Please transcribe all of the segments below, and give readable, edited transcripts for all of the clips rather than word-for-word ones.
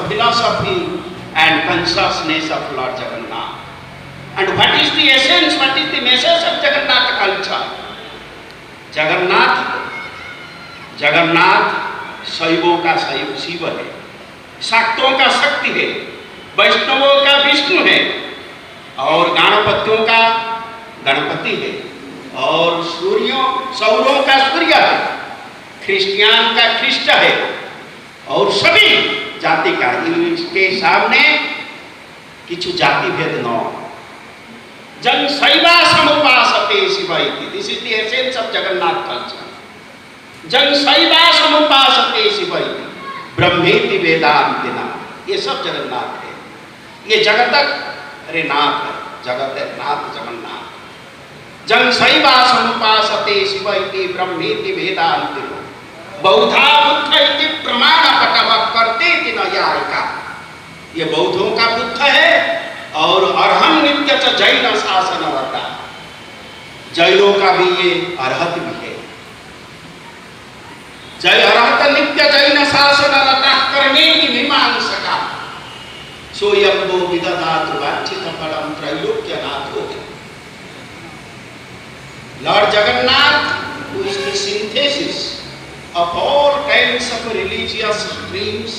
philosophy and consciousness of Lord Jagannath. And what is the essence, what is the message of Jagannath culture? Jagannath शैवों का शिव है, शाक्तों का शक्ति है, वैष्णवों का विष्णु है, और गणपतियों का गणपति है, और सौरों का सूर्य है, क्रिश्चियन का ख्रिस्ट है, और सभी जाति का इसके सामने किछु जाति भेद न। जन शैवा समुपासते शिव इति, this is the essence of Jagannath culture. जन शैवा समुपासते शिव इति ब्रह्मेति वेदांतिना, ये सब जगन्नाथ है। ये जगत अरे नाथ है, जगत है नाथ जगन्नाथ। जन शैवा समुपासते शिव इति ब्रह्मेति वेदांतिनो बौद्धा बुद्ध इति प्रमाण पटव करते इति नैयायिका, ये बौद्धों का बुद्ध है, और अरहम नित्य च जैन शासन रहता, जैनों का भी ये अरहत भी है। जय अरहत नित्य जैन शासन रहता करने की मीमांसका सोयम्बो विदधातु वांछित फलम त्रैलोक्यनाथो। Lord Jagannath who is the synthesis of all kinds of religious streams,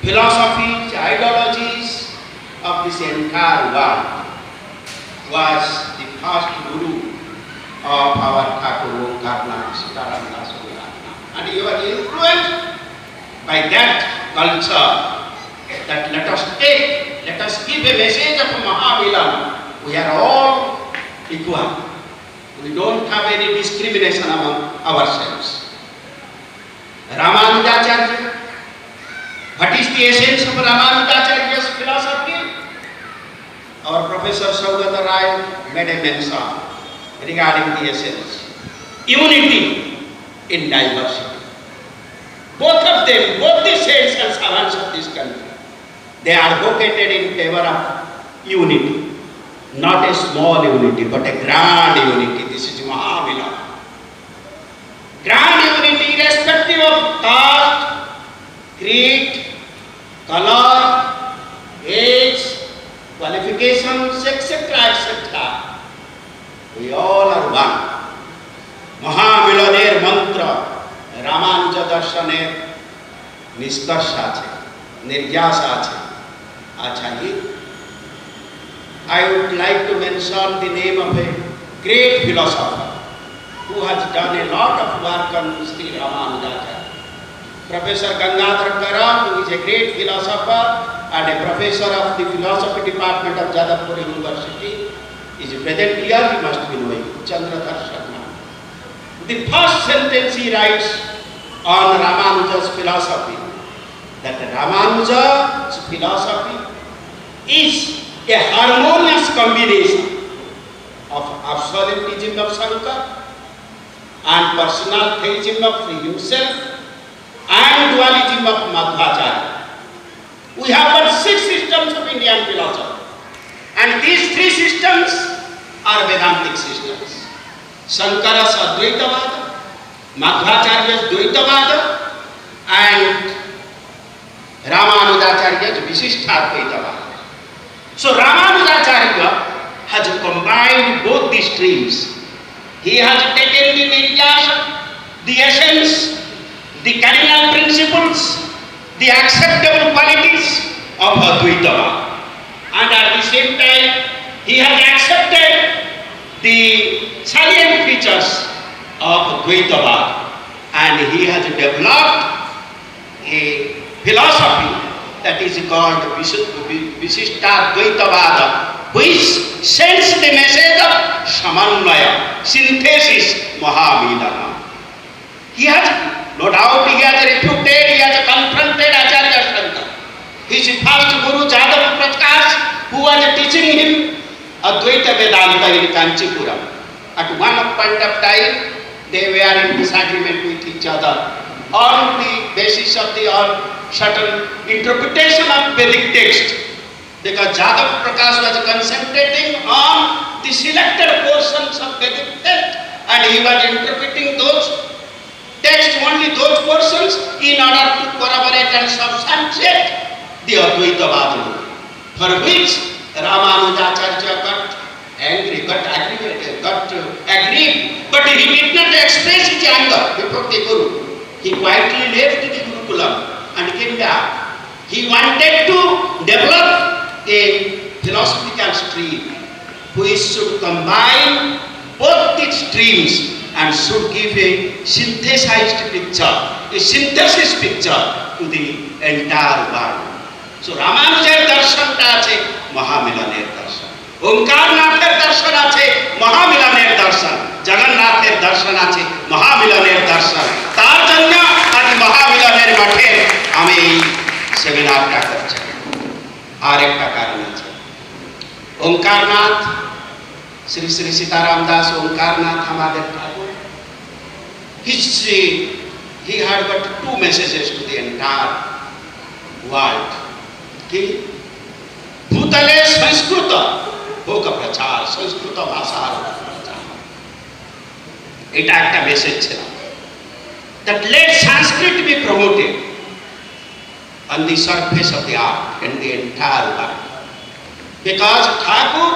philosophies, ideologies of this entire world, was the first guru of our Thakur Karnataka Sitaram Das Gurana. And you are influenced by that culture, that let us give a message of Mahamilan. We are all equal. We don't have any discrimination among ourselves. Ramanujacharya, what is the essence of Ramanujacharya's philosophy? Our Professor Saugata Rai made a mention regarding the essence. Unity in diversity. Both of them, both the saints and servants of this country, they are advocated in favor of unity. Not a small unity, but a grand unity. This is Mahamila. Grand unity irrespective of caste, creed, color, age, qualifications, etc., etc. We all are one. Mahamilaner mantra, Ramanuja darshaner niskarsha ache, niryasa ache. Acha hi. I would like to mention the name of a great philosopher who has done a lot of work on Sri Ramanujacharya. Professor Gangadhar Karam, who is a great philosopher and a professor of the philosophy department of Jadavpur University, is present here. He must be knowing Chandradhar Sharma. The first sentence he writes on Ramanuja's philosophy, that Ramanuja's philosophy is a harmonious combination of absolutism of Shankara and personal theism of himself and dualism of Madhvacharya. We have got 6 systems of Indian philosophy, and these 3 systems are Vedantic systems. Shankara's Advaitavada, Madhvacharya's Dvaitavada, and Ramanujacharya's Visishtadvaitavada. So Ramanujacharya has combined both these streams. He has taken the niryasa, the essence, the cardinal principles, the acceptable qualities of Advaitavada, and at the same time he has accepted the salient features of Advaitavada, and he has developed a philosophy that is called Visishtadvaitavada, which sends the message of Samanvaya, synthesis, Mahamilana. He has, no doubt, he has refuted, he has confronted Acharya Shankara, his first guru Jadav Prakash, who was teaching him Advaita Vedanta in Kanchipuram. At one point of time, they were in disagreement with each other on the basis of the certain interpretation of Vedic text, because Jadav Prakash was concentrating on the selected portions of Vedic text, and he was interpreting those texts, only those portions, in order to corroborate and substantiate the Advaitavad movement, for which Ramanujacharya got angry, got aggrieved, but he did not express his anger before the Guru. He quietly left the Gurukulam and came back. He wanted to develop a philosophical stream which should combine both these streams and should give a synthesized picture, a synthesis picture to the entire world. So Ramanujar darshan ta ache Mahamilaner darshan, Omkarnather darshan ache Mahamilaner darshan, Jagannather darshan ache Mahamilaner darshan. তার জন্য আজ মহামিলনের মাঠে আমি সেমিনারটা করছি। আর একটা কারণ আছে, ওঙ্কারনাথ শ্রী শ্রী সীতারাম দাস ওঙ্কারনাথ আমাদের ঠাকুর, he had got two messages to the entire world कि भूतले संस्कृत হোক প্রচার, সংস্কৃত ভাষার প্রচার, এটা একটা মেসেজ ছিল। That let Sanskrit be promoted on the surface of the earth and the entire world. Because Thakur,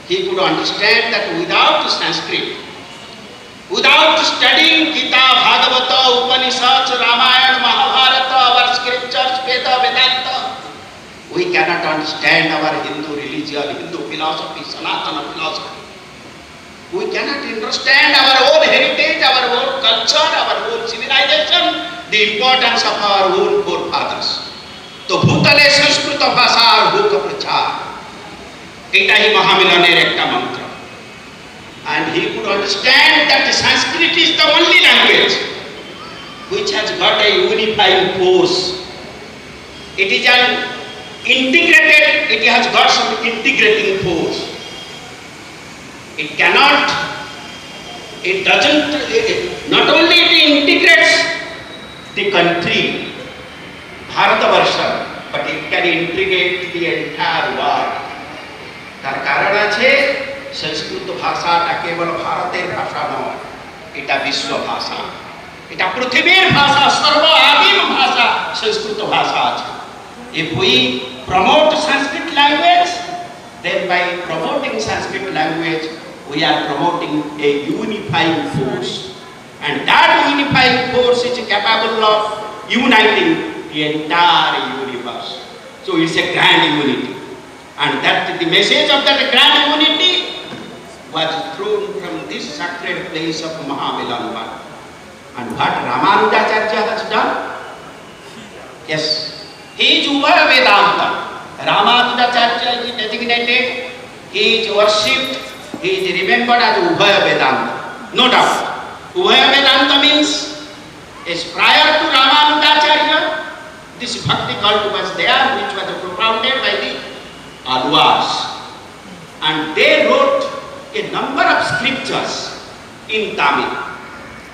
he could understand that without Sanskrit, without studying Gita, Bhagavata, Upanishads, Ramayana, Mahabharata, our scriptures, Veda, Vedanta, we cannot understand our Hindu religion, Hindu philosophy, Sanatana philosophy. We cannot understand our own heritage, our own culture, our own civilization, the importance of our own forefathers. तो भूतले संस्कृत भाषार होक प्रचार, एटाही महामिलनेर एकटा मंत्र. And he could understand that Sanskrit is the only language which has got a unifying force. It is an integrated, it has got some integrating force. It cannot, it doesn't, not only it integrates the country, Bharatavarsha, but it can integrate the entire world. তার কারণ আছে, সংস্কৃত ভাষাটা কেবল ভারতের ভাষা নয়, এটা বিশ্ব ভাষা, এটা পৃথিবীর ভাষা, সর্ব আদিম ভাষা সংস্কৃত ভাষা আছে। If we promote Sanskrit language, then by promoting Sanskrit language, we are promoting a unifying force, and that unifying force is capable of uniting the entire universe. So it's a grand unity, and that the message of that grand unity was thrown from this sacred place of Mahamilanvan. And what Ramanujacharya has done? Yes, he is Ubhaya Vedanta. Ramanujacharya is designated, he is worshipped, he is remembered as Ubhaya Vedanta. No doubt. Ubhaya Vedanta means, is prior to Ramanujacharya, this bhakti cult was there, which was propounded by the Alvars. And they wrote a number of scriptures in Tamil.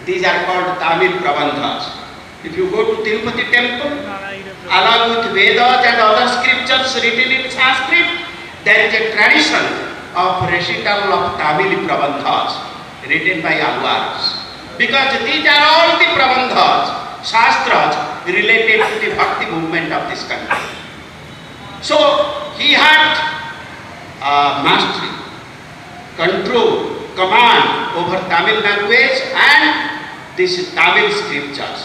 These are called Tamil Prabandhas. If you go to Tirupati temple, along with Vedas and other scriptures written in Sanskrit, there is a tradition of recital of Tamil Prabandhas written by Alvars. Because these are all the Prabandhas, Shastras related to the Bhakti movement of this country. So he had mastery, control, command over Tamil language and these Tamil scriptures.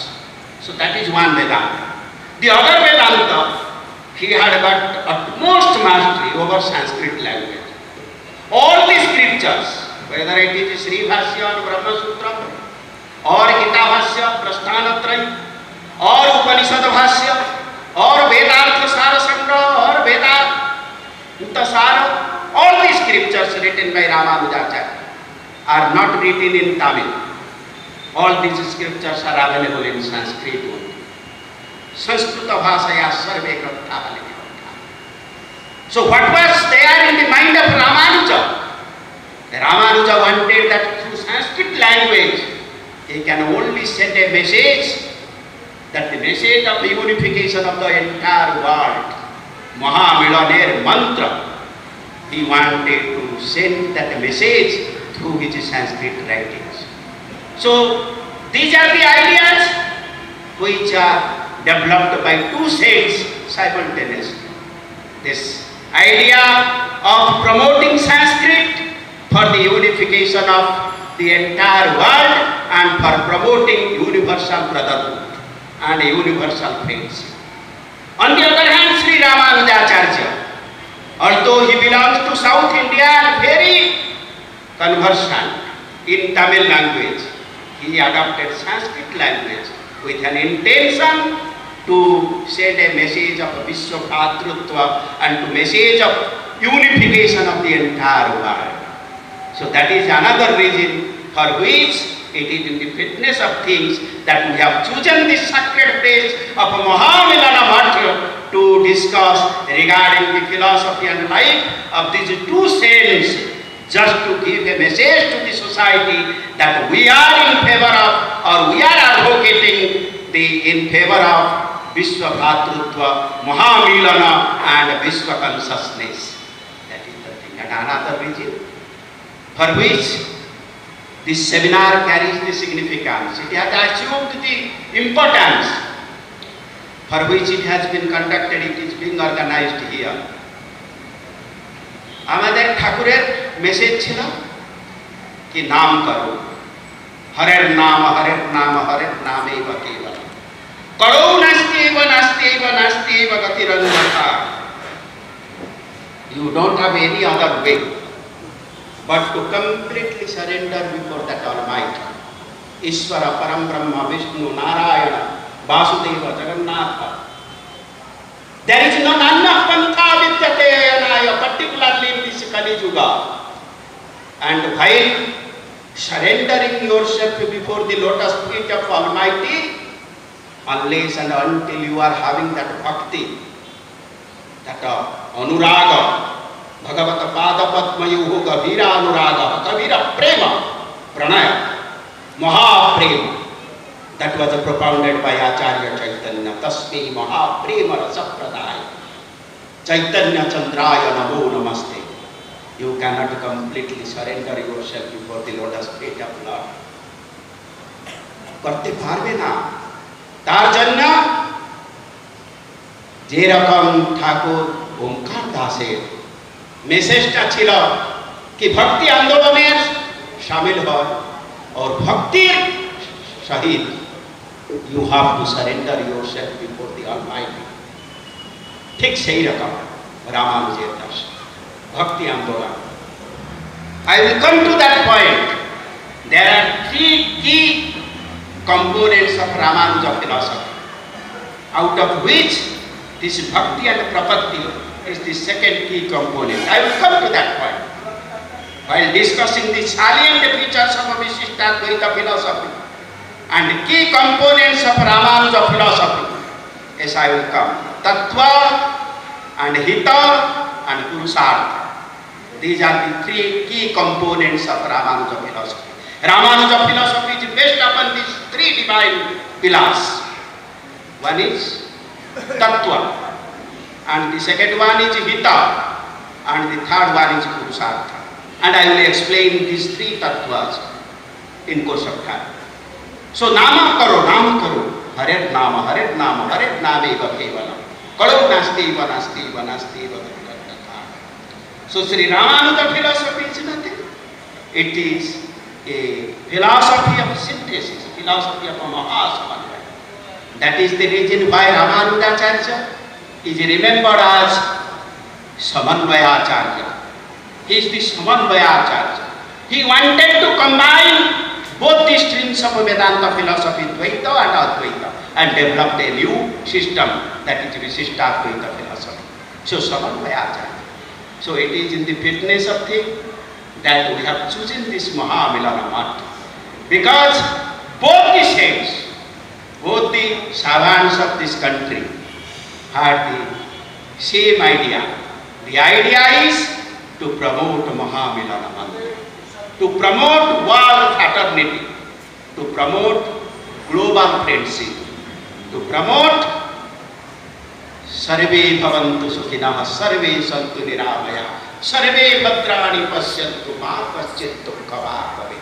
So that is one Vedanta. The other Vedanta, he had got utmost mastery over Sanskrit language. All the scriptures, whether it is Sri Bhashya or Brahma Sutra, or Gita Bhashya, Prasthanatraya, or Upanishad Bhashya, or Vedartha Sarasangra, or Vedanta Sara, all the scriptures written by Ramanujacharya are not written in Tamil. All these scriptures are available in Sanskrit only. Sanskrita bhashaya sarve grantha likhita. So what was there in the mind of Ramanuja? Ramanuja wanted that through Sanskrit language he can only send a message, that the message of the unification of the entire world, Mahamilaner mantra, he wanted to send that message through his Sanskrit writings. So these are the ideas which are developed by two saints simultaneously. This idea of promoting Sanskrit for the unification of the entire world and for promoting universal brotherhood and universal friendship. On the other hand, Sri Ramanujacharya, although he belongs to South India and very conversant in Tamil language, he adopted Sanskrit language with an intention to send a message of Vishwabhratrutva and to message of unification of the entire world. So that is another reason for which it is in the fitness of things that we have chosen this sacred place of Mahamilana Math to discuss regarding the philosophy and life of these two saints, just to give a message to the society that we are in favor of, or we are advocating in favor of Vishwa Bhatrutva, Mahamilana and Vishwa consciousness. That is the thing. And another reason for which this seminar carries the significance. It has achieved the importance for which it has been conducted. It is being organized here. আমাদের ঠাকুরের message ছিল কি নাম করো, হরের নাম হরের নাম হরের নামে কেবল করো নাস্তিব নাস্তিব নাস্তিব গতিরন্যথা. You don't have any other way but to completely surrender before that Almighty, Ishvara, Parambrahma, Vishnu, Narayana, Vasudeva, Jagannatha. There is no Nanna Pantha Vidyate Anaya, particularly in this Kali Yuga. And while surrendering yourself before the lotus feet of Almighty, unless and until you are having that bhakti, that anuraga, Bhagavata Pada Padmayuhu Gavira Anuraga, Gavira Prema, Pranaya, Maha Prema, that was propounded by Acharya Chaitanya. Tasmi Maha Prema Rasapradaya, Chaitanya Chandraya Namo Namaste. You cannot completely surrender yourself before the lotus feet of Lord. করতে পারবে না। তার জন্য যেরকম ঠাকুর ওঙ্কার দাসের মেসেজটা ছিল कि भक्ति आंदोलन शामिल हो और भक्ति सहित you have to surrender yourself before the Almighty. ठीक सही रकम रामानुजेर दर्शन भक्ति आंदोलन. I will come to that point. There are three key components of Ramanuja philosophy, out of which this bhakti and prapatti is the second key component. I will come to that point. While discussing the salient features of Vishishtadvaita philosophy and key components of Ramanuja philosophy, yes, I will come. Tattva and Hita and Purusartha. These are the three key components of Ramanuja philosophy. Ramanuja philosophy is based upon these three divine pillars. One is Tattva, and the second one is Hita, and the third one is Purusartha. And I will explain these three tattvas in course of time. So nama karo, Hare Nama eva kevalam. Karo nasti eva nasti eva nasti eva. So Sri Ramanuja philosophy is nothing. It is a philosophy of synthesis, philosophy of a Mahasamanvaya. That is the reason why Ramanujacharya is remembered as Samanvayacharya. He is the Samanvayacharya. He wanted to combine both the streams of Vedanta philosophy, Dvaita and Advaita, and developed a new system, that is Vishishtadvaita philosophy. So Samanvayacharya. So it is in the fitness of things that we have chosen this Mahamilana Math, because both the saints, both the savants of this country had the same idea. The idea is to promote Mahamilana Mantra, to promote world fraternity, to promote global friendship, to promote Sarve Bhavantu Sukhinah, Sarve Santu Niramaya, Sarve Bhadrani Pasyantu Ma Paschit Dukkha Bhave.